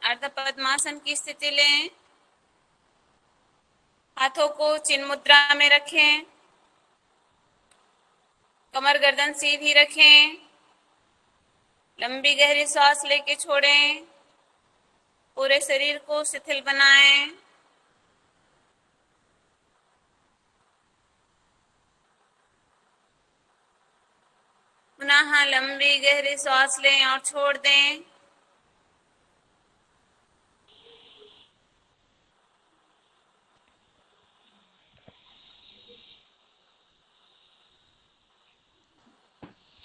अर्ध पद्मासन की स्थिति लें। हाथों को चिन्ह मुद्रा में रखें। कमर गर्दन सीधी रखें। लंबी गहरी सांस लेके छोड़ें। पूरे शरीर को शिथिल बनाएं। पुनः लंबी गहरी सांस लें और छोड़ दें।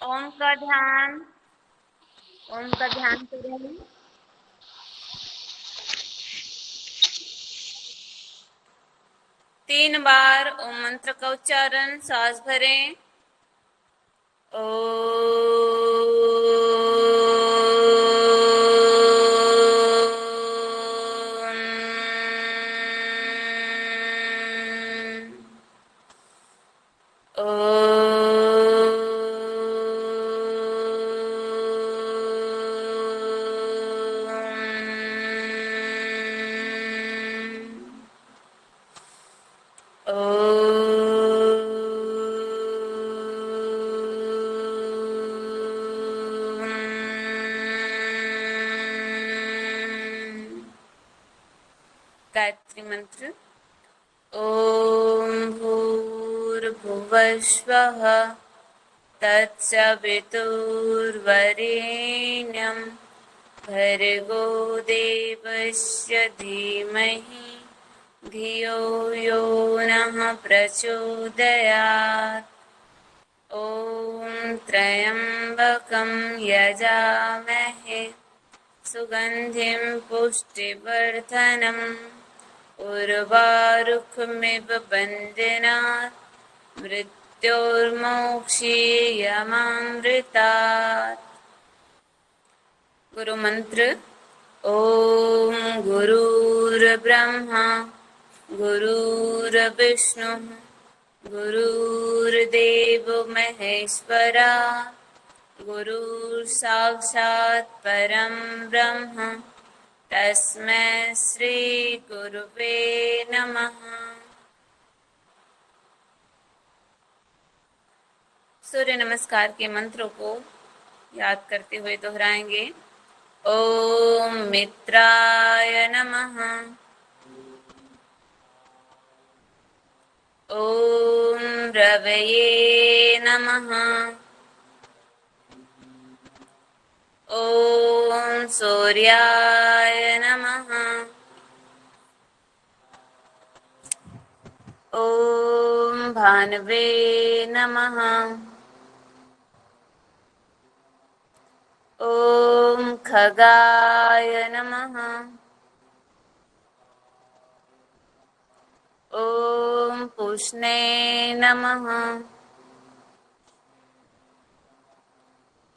ओम का ध्यान करें। 3 बार ओम मंत्र का उच्चारण। सांस भरें। गायत्री मंत्र। ओम भूर्भुवस्वः तत्सवितुर्वरेण्यं भर्गो देवस्य धीमहि धियो यो नः प्रचोदयात्। ॐ त्र्यम्बकं यजामहे सुगन्धिं पुष्टिवर्धनम् उर्वारुकमिव बन्धनात् मृत्योर्मोक्षीयमामृतात्। गुरु मंत्र। ओम गुरुर्ब्रह्मा गुरुर्विष्णु गुरुर्देव महेश्वरा गुरुर्साक्षात् परम ब्रह्म तस्मै श्री गुरुवे नमः। सूर्य नमस्कार के मंत्रों को याद करते हुए दोहराएंगे। ओम मित्राय नमः। ओम रवये नमः। ओम सूर्याय नमः। ओम भानवे नमः। ओम खगाय नमः। ओम पुष्णे नमः।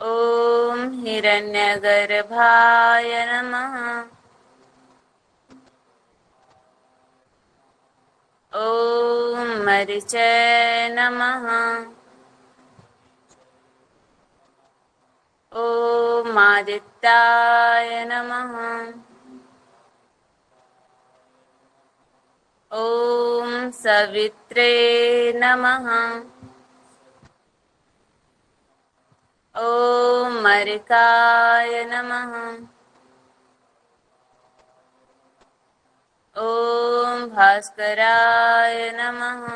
ओम हिरण्यगर्भाय नमः। ओम मरीचे नमः। ओम आदित्याय नमः। ओम सवित्रे नमः। ओम मरिकाय नमः। ओम भास्कराय नमः।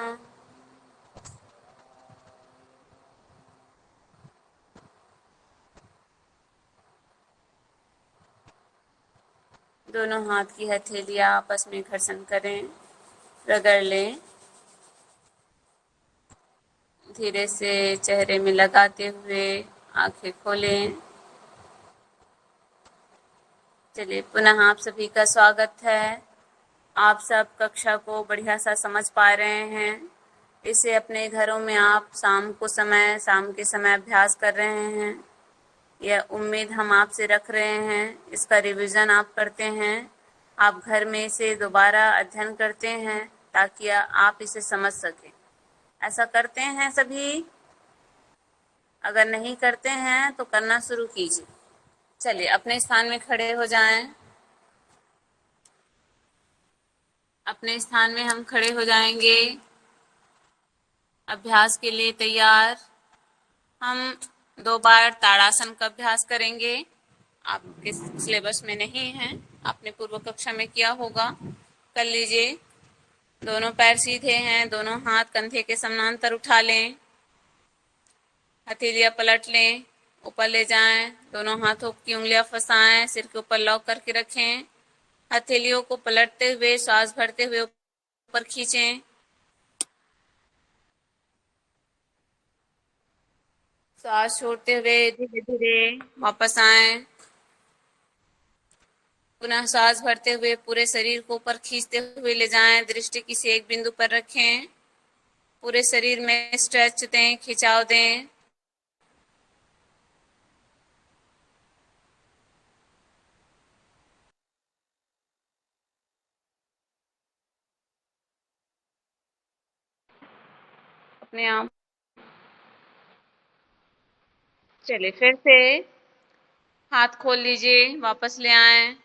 दोनों हाथ की हथेलियां आपस में घर्षण करें, रगड़ लें। धीरे से चेहरे में लगाते हुए आंखें खोलें। चलिए, पुनः आप सभी का स्वागत है। आप सब कक्षा को बढ़िया सा समझ पा रहे हैं। इसे अपने घरों में आप शाम के समय अभ्यास कर रहे हैं। यह उम्मीद हम आपसे रख रहे हैं। इसका रिवीजन आप करते हैं। आप घर में इसे दोबारा अध्ययन करते हैं ताकि आप इसे समझ सकें। ऐसा करते हैं सभी? अगर नहीं करते हैं तो करना शुरू कीजिए। चलिए, अपने स्थान में खड़े हो जाएं। अपने स्थान में हम खड़े हो जाएंगे। अभ्यास के लिए तैयार। हम 2 बार ताड़ासन का अभ्यास करेंगे। आपके सिलेबस में नहीं है, आपने पूर्व कक्षा में किया होगा, कर लीजिए। दोनों पैर सीधे हैं, दोनों हाथ कंधे के समानांतर उठा लें, हथेलियां पलट लें, ऊपर ले जाएं, दोनों हाथों की उंगलियां फंसाएं, सिर के ऊपर लॉक करके रखें, हथेलियों को पलटते हुए सांस भरते हुए ऊपर खींचें, सांस छोड़ते हुए धीरे धीरे वापस आएं, पुनः सांस भरते हुए पूरे शरीर को ऊपर खींचते हुए ले जाएं, दृष्टि किसी एक बिंदु पर रखें, पूरे शरीर में स्ट्रेच दें, खिंचाव दें। अपने आप चलिए फिर से हाथ खोल लीजिए, वापस ले आएं।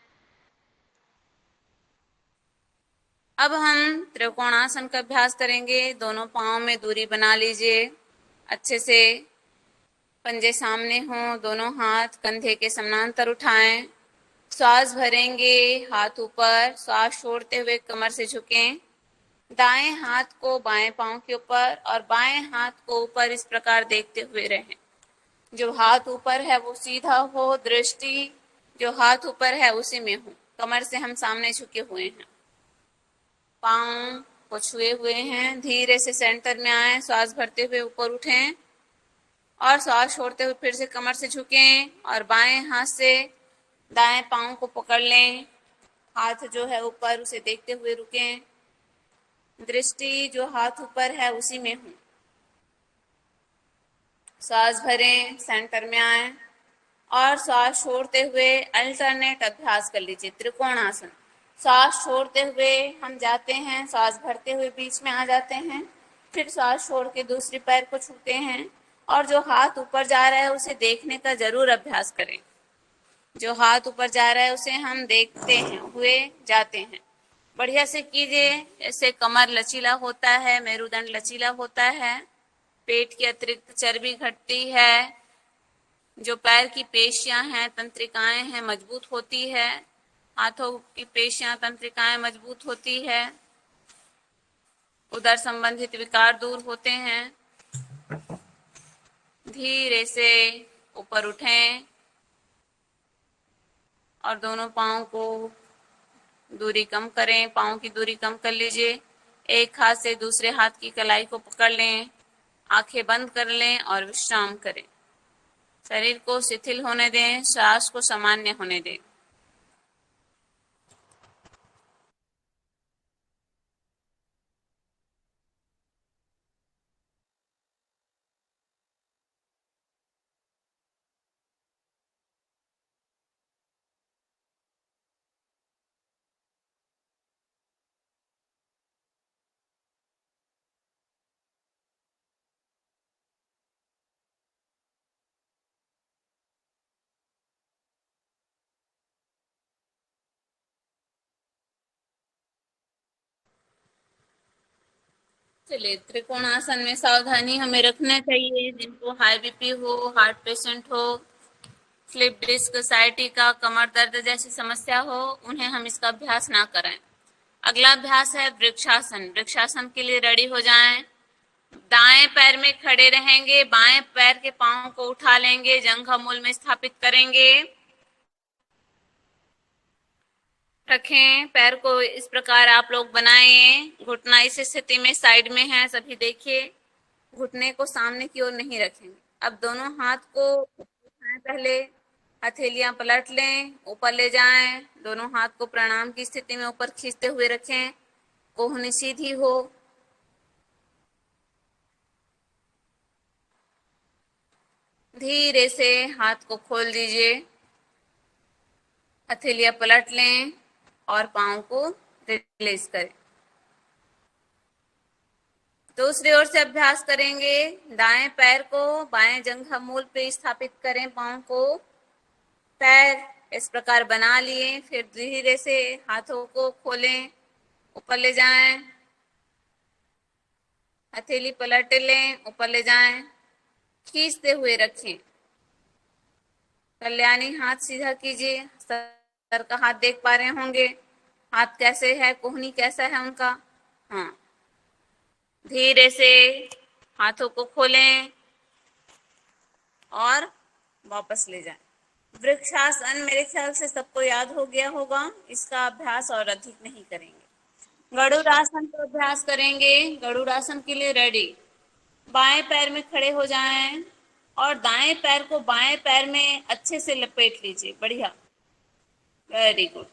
अब हम त्रिकोणासन का अभ्यास करेंगे। दोनों पांव में दूरी बना लीजिए अच्छे से, पंजे सामने हों, दोनों हाथ कंधे के समानांतर उठाएं, श्वास भरेंगे, हाथ ऊपर, श्वास छोड़ते हुए कमर से झुकें, दाएं हाथ को बाएं पांव के ऊपर और बाएं हाथ को ऊपर इस प्रकार देखते हुए रहें। जो हाथ ऊपर है वो सीधा हो, दृष्टि जो हाथ ऊपर है उसी में हो, कमर से हम सामने झुके हुए हैं, पांव को छुए हुए हैं, धीरे से सेंटर में आए, श्वास भरते हुए ऊपर उठें और श्वास छोड़ते हुए फिर से कमर से झुकें और बाएं हाथ से दाएं पांव को पकड़ लें, हाथ जो है ऊपर उसे देखते हुए रुकें, दृष्टि जो हाथ ऊपर है उसी में हो, सांस भरें, सेंटर में आए और श्वास छोड़ते हुए अल्टरनेट अभ्यास कर लीजिए, त्रिकोणासन। सांस छोड़ते हुए हम जाते हैं, सांस भरते हुए बीच में आ जाते हैं, फिर सांस छोड़ के दूसरी पैर को छूते हैं और जो हाथ ऊपर जा रहा है उसे देखने का जरूर अभ्यास करें। जो हाथ ऊपर जा रहा है उसे हम देखते हैं हुए जाते हैं, बढ़िया से कीजिए। इससे कमर लचीला होता है, मेरुदंड लचीला होता है, पेट की अतिरिक्त चर्बी घटती है, जो पैर की पेशियां हैं, तंत्रिकाएं हैं, मजबूत होती है, हाथों की पेशियां तंत्रिकाएं मजबूत होती है, उदर संबंधित विकार दूर होते हैं। धीरे से ऊपर उठें और दोनों पांव को दूरी कम करें, पांव की दूरी कम कर लीजिए। एक हाथ से दूसरे हाथ की कलाई को पकड़ लें, आंखें बंद कर लें और विश्राम करें। शरीर को शिथिल होने दें, श्वास को सामान्य होने दें। चलिए, त्रिकोणासन में सावधानी हमें रखना चाहिए। जिनको हाई बीपी हो, हार्ट पेशेंट हो, स्लिप डिस्क, साइटिका, कमर दर्द जैसी समस्या हो, उन्हें हम इसका अभ्यास ना कराएं। अगला अभ्यास है वृक्षासन। वृक्षासन के लिए रेडी हो जाएं। दाएं पैर में खड़े रहेंगे, बाएं पैर के पांव को उठा लेंगे, जंघा मूल में स्थापित करेंगे, रखें। पैर को इस प्रकार आप लोग बनाएं, घुटना इस स्थिति में साइड में है, सभी देखिए, घुटने को सामने की ओर नहीं रखेंगे। अब दोनों हाथ को उठाएं, पहले हथेलियां पलट लें, ऊपर ले जाएं, दोनों हाथ को प्रणाम की स्थिति में ऊपर खींचते हुए रखें, कोहनी सीधी हो। धीरे से हाथ को खोल दीजिए, हथेलियां पलट लें और पांव को रिलीज करें। दूसरी ओर से अभ्यास करेंगे। दाएं पैर को बाएं जंघा मूल पे स्थापित करें, पांव को, पैर इस प्रकार बना लिए, फिर धीरे से हाथों को खोलें, ऊपर ले जाएं, हथेली पलट लें, ऊपर ले जाएं, खींचते हुए रखें। कल्याणी हाथ सीधा कीजिए, सर का हाथ देख पा रहे होंगे, हाथ कैसे है, कोहनी कैसा है उनका। हाँ, धीरे से हाथों को खोलें और वापस ले जाएं। वृक्षासन मेरे ख्याल से सबको याद हो गया होगा, इसका अभ्यास और अधिक नहीं करेंगे। गरुड़ासन का अभ्यास करेंगे। गरुड़ासन के लिए रेडी। बाएं पैर में खड़े हो जाएं और दाएं पैर को बाएं पैर में अच्छे से लपेट लीजिए। बढ़िया, वेरी गुड।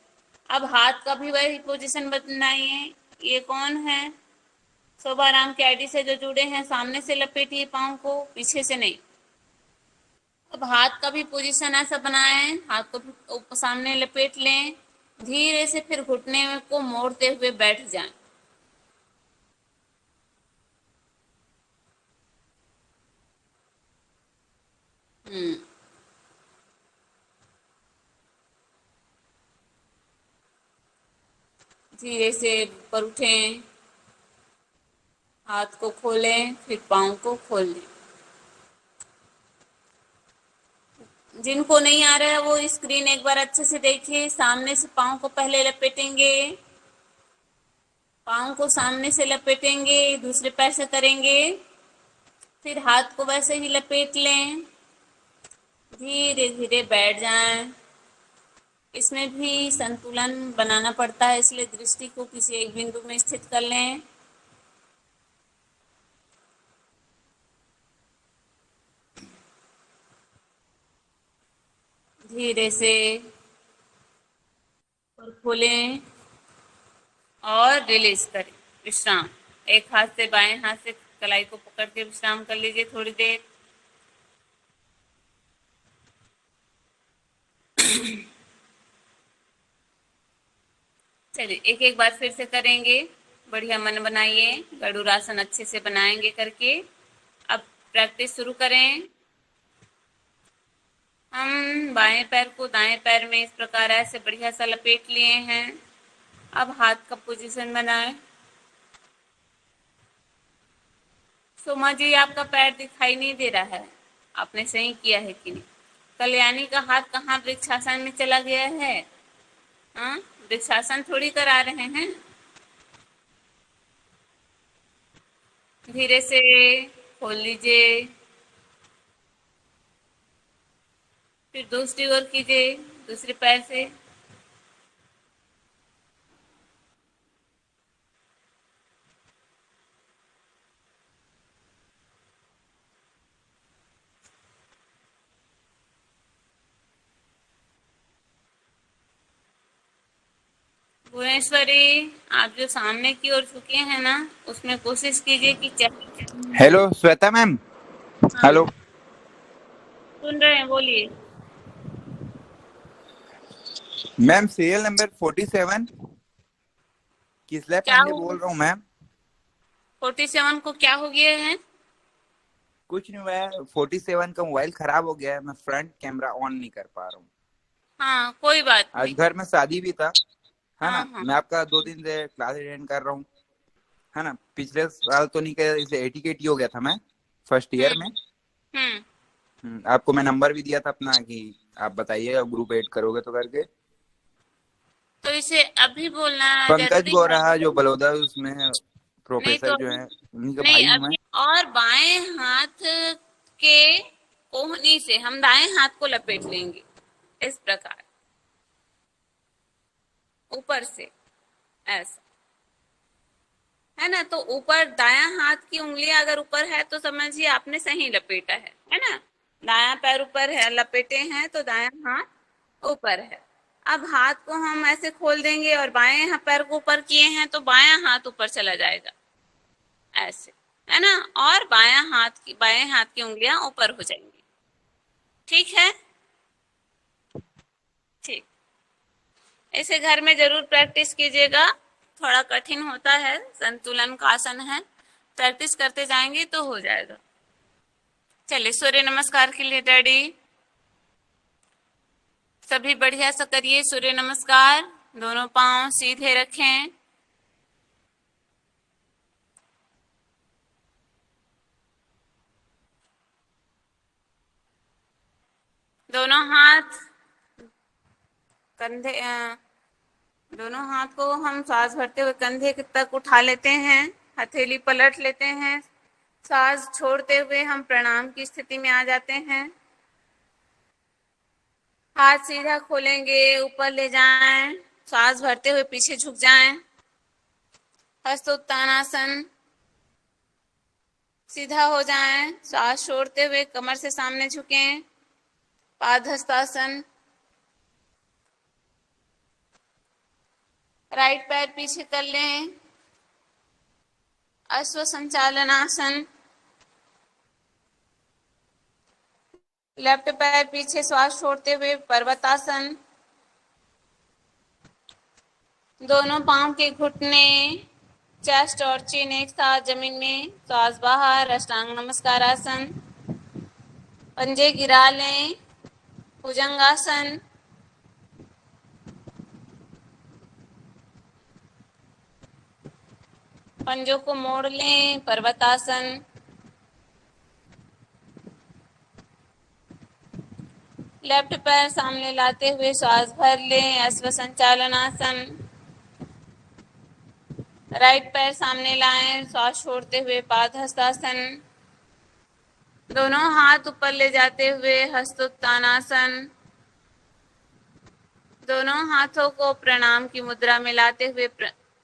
अब हाथ का भी वही पोजीशन बनाइए। ये कौन है? शोभाराम के आईडी से जो जुड़े हैं, सामने से लपेटिए पाँव को, पीछे से नहीं। अब हाथ का भी पोजीशन ऐसा बनाएं, हाथ को भी सामने लपेट लें, धीरे से फिर घुटने को मोड़ते हुए बैठ जाएं। धीरे से ऊपर उठें, हाथ को खोलें, फिर पाँव को खोल लें। जिनको नहीं आ रहा है वो स्क्रीन एक बार अच्छे से देखिए। सामने से पाँव को पहले लपेटेंगे, पाँव को सामने से लपेटेंगे, दूसरे पैर से करेंगे, फिर हाथ को वैसे ही लपेट लें, धीरे धीरे बैठ जाएं। इसमें भी संतुलन बनाना पड़ता है, इसलिए दृष्टि को किसी एक बिंदु में स्थित कर लें। धीरे से और खोलें और रिलीज करें। विश्राम। एक हाथ से बाएं हाथ से कलाई को पकड़ के विश्राम कर लीजिए थोड़ी देर। चलिए एक एक बार फिर से करेंगे। बढ़िया मन बनाइए, गरुड़ासन अच्छे से बनाएंगे करके। अब प्रैक्टिस शुरू करें। हम बाएं पैर को दाएं पैर में इस प्रकार ऐसे बढ़िया सा लपेट लिए हैं। अब हाथ का पोजीशन बनाएं। सोमा जी, आपका पैर दिखाई नहीं दे रहा है, आपने सही किया है कि नहीं? कल्याणी का हाथ कहाँ वृक्षासन में चला गया है? हाँ, वृक्षासन थोड़ी करा रहे हैं। धीरे से खोल लीजिए, फिर दूसरी ओर कीजिए, दूसरे पैर से। भुवनेश्वरी, आप जो सामने की ओर झुके हैं ना, उसमें कोशिश कीजिए कि हेलो श्वेता मैम। हेलो, सुन रहे हैं, बोलिए। मैम सीरियल नंबर 47 किसले क्या पांडे हो बोल रहा हूँ मैम। 47 को क्या हो गया है? कुछ नहीं हुआ है, 47 का मोबाइल खराब हो गया है, मैं फ्रंट कैमरा ऑन नहीं कर पा रहा हूँ। हाँ, कोई बात आज नहीं। घर में शादी भी था, है हाँ ना। हाँ। मैं आपका 2 दिन से क्लास अटेंड कर रहा हूँ, है ना। पिछले साल तो नहीं किया, इसे एटीकेटी हो गया था मैं फर्स्ट ईयर में। हम्म। आपको मैं नंबर भी दिया था अपना कि आप बताइए ग्रुप ऐड करोगे तो करके। तो इसे अभी बोलना पंकज जरूरी है गोरा जो आपको? बलौदा उसमें नहीं तो प्रोफेसर जो अभी, है उन्हीं का नहीं भाई हूँ मैं। अभी। और बाएं हाथ के कोहनी से हम दाएं हाथ को लपेट लेंगे इस प्रकार, ऊपर से ऐसा, है ना। तो ऊपर दायां हाथ की उंगलियां अगर ऊपर है तो समझिए आपने सही लपेटा है ना। दायां पैर ऊपर है, लपेटे हैं तो दायां हाथ ऊपर है। अब हाथ को हम ऐसे खोल देंगे और बाएं पैर को ऊपर किए हैं तो बायां हाथ ऊपर चला जाएगा ऐसे, है ना। और बाएं हाथ की उंगलियां ऊपर हो जाएंगी। ठीक है, ठीक। इसे घर में जरूर प्रैक्टिस कीजिएगा। थोड़ा कठिन होता है, संतुलन का आसन है, प्रैक्टिस करते जाएंगे तो हो जाएगा। चलिए सूर्य नमस्कार के लिए रेडी। सभी बढ़िया सा करिए सूर्य नमस्कार। दोनों पांव सीधे रखें, दोनों हाथ कंधे दोनों हाथ को हम सांस भरते हुए कंधे तक उठा लेते हैं, हथेली पलट लेते हैं। सांस छोड़ते हुए हम प्रणाम की स्थिति में आ जाते हैं। हाथ सीधा खोलेंगे, ऊपर ले जाएं, सांस भरते हुए पीछे झुक जाएं। हस्तोत्तानासन, सीधा हो जाएं, सांस छोड़ते हुए कमर से सामने झुकें। पादहस्तासन, राइट पैर पीछे कर लें। अश्व संचालनासन, लेफ्ट पैर पीछे श्वास छोड़ते हुए पर्वतासन। दोनों पांव के घुटने, चेस्ट और चिन एक साथ जमीन में, श्वास बाहर, अष्टांग नमस्कार आसन। पंजे गिरा लें, भुजंगासन। पंजों को मोड़ लें, पर्वतासन। लेफ्ट पैर सामने लाते हुए श्वास भर लें, अश्व संचालनासन। राइट पैर सामने लाएं, श्वास छोड़ते हुए पादहस्तासन। दोनों हाथ ऊपर ले जाते हुए हस्तोत्तानासन। दोनों हाथों को प्रणाम की मुद्रा में लाते हुए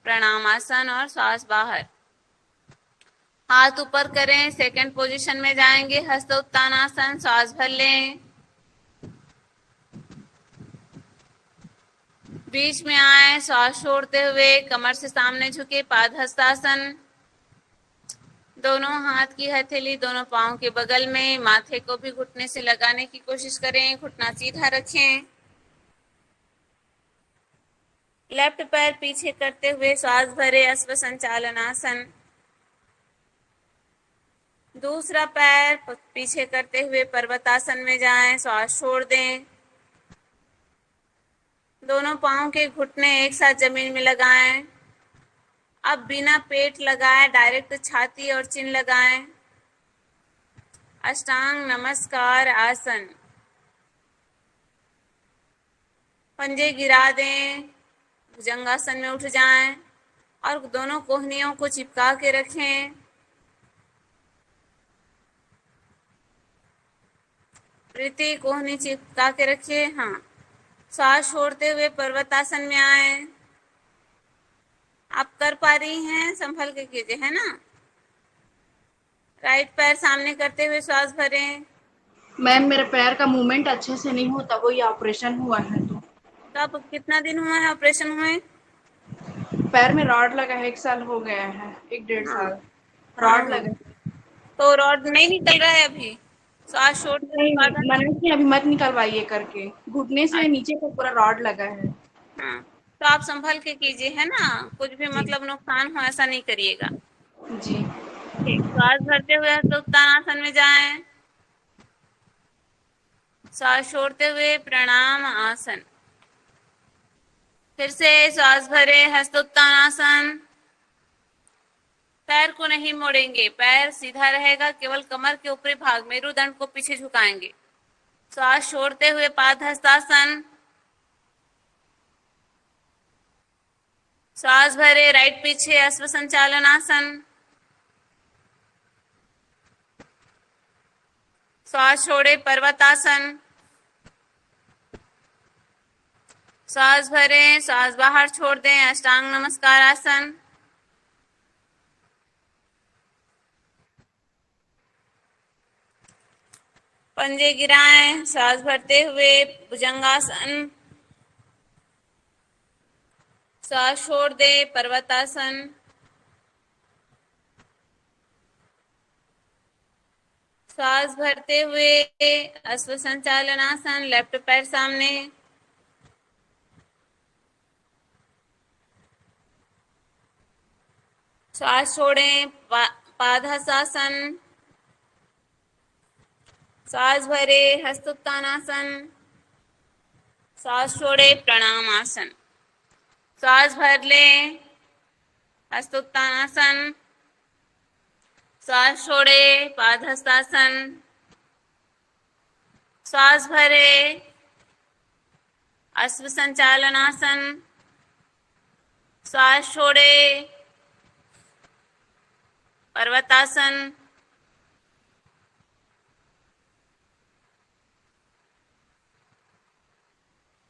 प्रणामासन और श्वास बाहर। हाथ ऊपर करें, सेकंड पोजीशन में जाएंगे, हस्तोत्तानासन। श्वास भर लें, बीच में आए, श्वास छोड़ते हुए कमर से सामने झुके, पादहस्तासन। दोनों हाथ की हथेली दोनों पांव के बगल में, माथे को भी घुटने से लगाने की कोशिश करें, घुटना सीधा रखें। लेफ्ट पैर पीछे करते हुए श्वास भरे, अश्व संचालनासन। दूसरा पैर पीछे करते हुए पर्वतासन में जाएं, श्वास छोड़ दें। दोनों पांव के घुटने एक साथ जमीन में लगाएं। अब बिना पेट लगाए डायरेक्ट छाती और चिन लगाएं। अष्टांग नमस्कार आसन। पंजे गिरा दें, भुजंगासन में उठ जाएं और दोनों कोहनियों को चिपका के रखें। प्रीति कोहनी चिपका के रखिए। हाँ, सांस छोड़ते हुए पर्वतासन में आए। आप कर पा रही हैं, संभल के कीजिए, है ना। राइट पैर सामने करते हुए श्वास भरें। मैम मेरे पैर का मूवमेंट अच्छे से नहीं होता, वही ऑपरेशन हुआ है तो अब कितना दिन हुआ है ऑपरेशन हुए? पैर में रॉड लगा है, 1 साल हो गया है, 1-1.5 साल रॉड लगा है। तो रॉड नहीं निकल रहा है अभी? सांस छोड़ते नहीं, मना कि अभी मत निकलवाइए करके, घुटने से नीचे को पूरा रॉड लगा है। हाँ, तो आप संभल के कीजिए, है ना, कुछ भी मतलब नुकसान हो ऐसा नहीं करिएगा। जी ठीक, श्वास भरते हुए हस्तोत्तानासन में जाएं। श्वास छोड़ते हुए प्रणाम आसन। फिर से श्वास भरे, हस्तोत्तानासन। पैर को नहीं मोड़ेंगे, पैर सीधा रहेगा, केवल कमर के ऊपरी भाग मेरुदंड को पीछे झुकाएंगे। श्वास छोड़ते हुए पादहस्तासन। श्वास भरे, राइट पीछे, अश्व संचालनासन। श्वास छोड़े, पर्वतासन। श्वास भरें, श्वास बाहर छोड़ दें, अष्टांग नमस्कार आसन। पंजे गिराएं, श्वास भरते हुए भुजंगासन। श्वास छोड़ दे, पर्वतासन। श्वास भरते हुए अश्व संचालनासन, लेफ्ट पैर सामने। श्वास छोड़ें, पादहस्तासन। श्वास भरे, हस्तोत्तानासन। श्वास छोड़े, प्रणामासन। श्वास भर लें, हस्तोत्तानासन। श्वास छोड़े, पादहस्तासन। श्वास भरे, अश्व संचालनासन, श्वास छोड़े, पर्वतासन,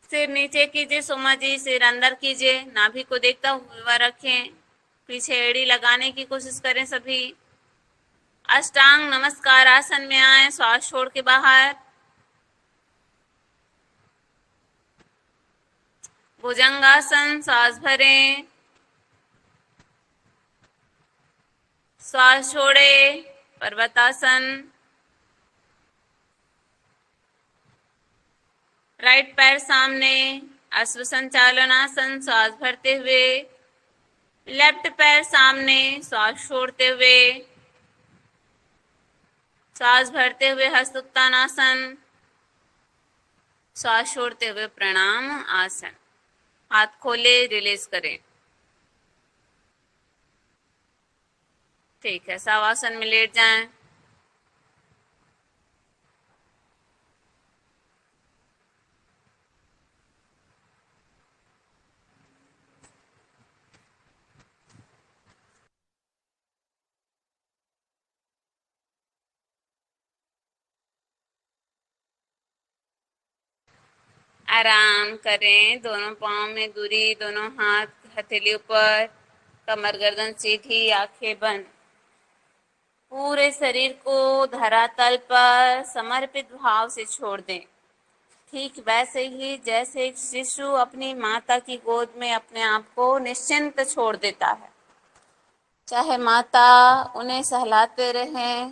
सिर नीचे कीजिए सोमा जी, सिर अंदर कीजिए, नाभि को देखता हुआ रखें, पीछे एड़ी लगाने की कोशिश करें सभी। अष्टांग नमस्कार आसन में आए, श्वास छोड़ के बाहर। भुजंगासन, श्वास भरें, श्वास छोड़े, पर्वतासन। राइट पैर सामने, अश्व संचालनासन, श्वास भरते हुए। लेफ्ट पैर सामने, श्वास छोड़ते हुए, श्वास भरते हुए हस्त उत्तानासन, श्वास छोड़ते हुए प्रणाम आसन। हाथ खोले, रिलीज करें। ठीक है, शवासन में लेट जाएं। आराम करें, दोनों पांव में दूरी, दोनों हाथ हथेली ऊपर, कमर गर्दन सीधी, आंखें बंद। पूरे शरीर को धरातल पर समर्पित भाव से छोड़ दें। ठीक वैसे ही जैसे एक शिशु अपनी माता की गोद में अपने आप को निश्चिंत छोड़ देता है। चाहे माता उन्हें सहलाते रहें,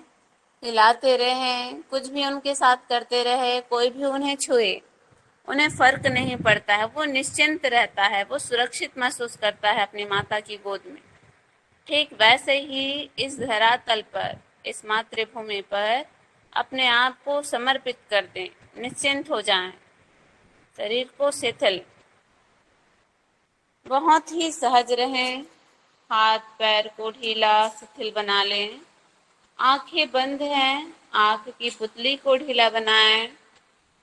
हिलाते रहें, कुछ भी उनके साथ करते रहे, कोई भी उन्हें छुए, उन्हें फर्क नहीं पड़ता है। वो निश्चिंत रहता है, वो सुरक्षित महसूस करता है अपनी माता की गोद में। ठीक वैसे ही इस धरातल पर, इस मातृभूमि पर अपने आप को समर्पित कर दें, निश्चिंत हो जाएं, शरीर को शिथिल, बहुत ही सहज रहें। हाथ पैर को ढीला शिथिल बना लें। आंखें बंद हैं, आंख की पुतली को ढीला बनाएं,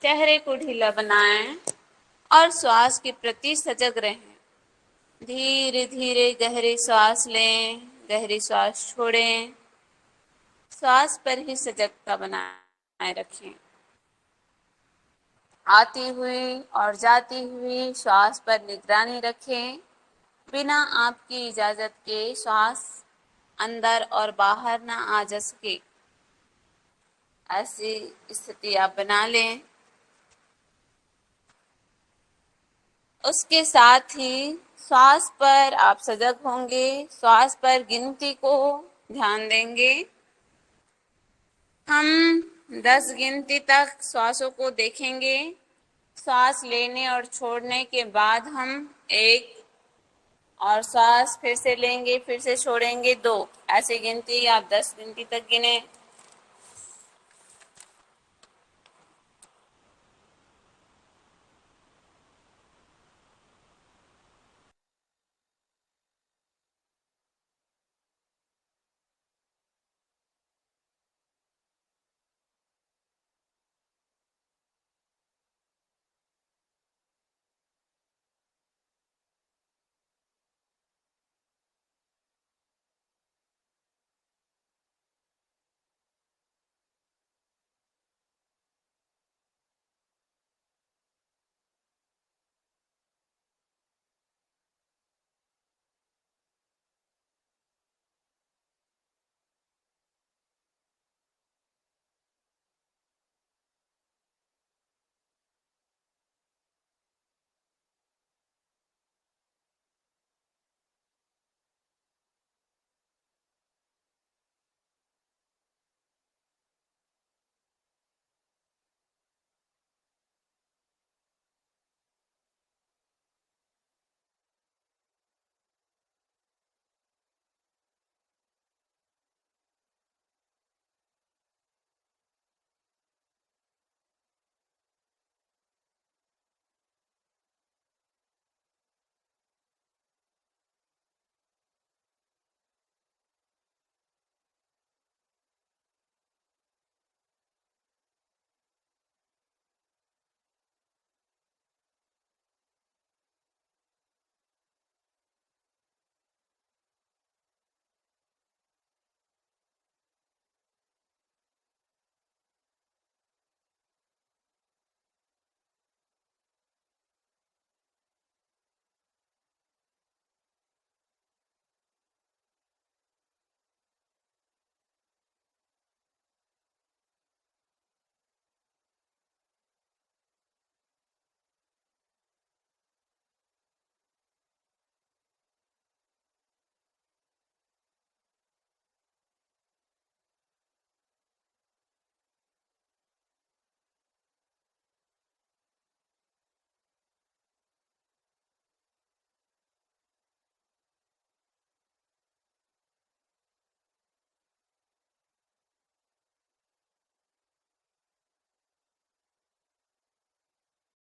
चेहरे को ढीला बनाएं और श्वास के प्रति सजग रहें। धीरे धीरे गहरी श्वास लें, गहरी श्वास छोड़ें, श्वास पर ही सजगता बनाए रखें। आती हुई और जाती हुई श्वास पर निगरानी रखें। बिना आपकी इजाजत के श्वास अंदर और बाहर ना आ जा सके, ऐसी स्थिति आप बना लें। उसके साथ ही श्वास पर आप सजग होंगे, श्वास पर गिनती को ध्यान देंगे। हम 10 गिनती तक श्वासों को देखेंगे। श्वास लेने और छोड़ने के बाद हम 1 और श्वास फिर से लेंगे, फिर से छोड़ेंगे 2। ऐसी गिनती आप 10 गिनती तक गिने।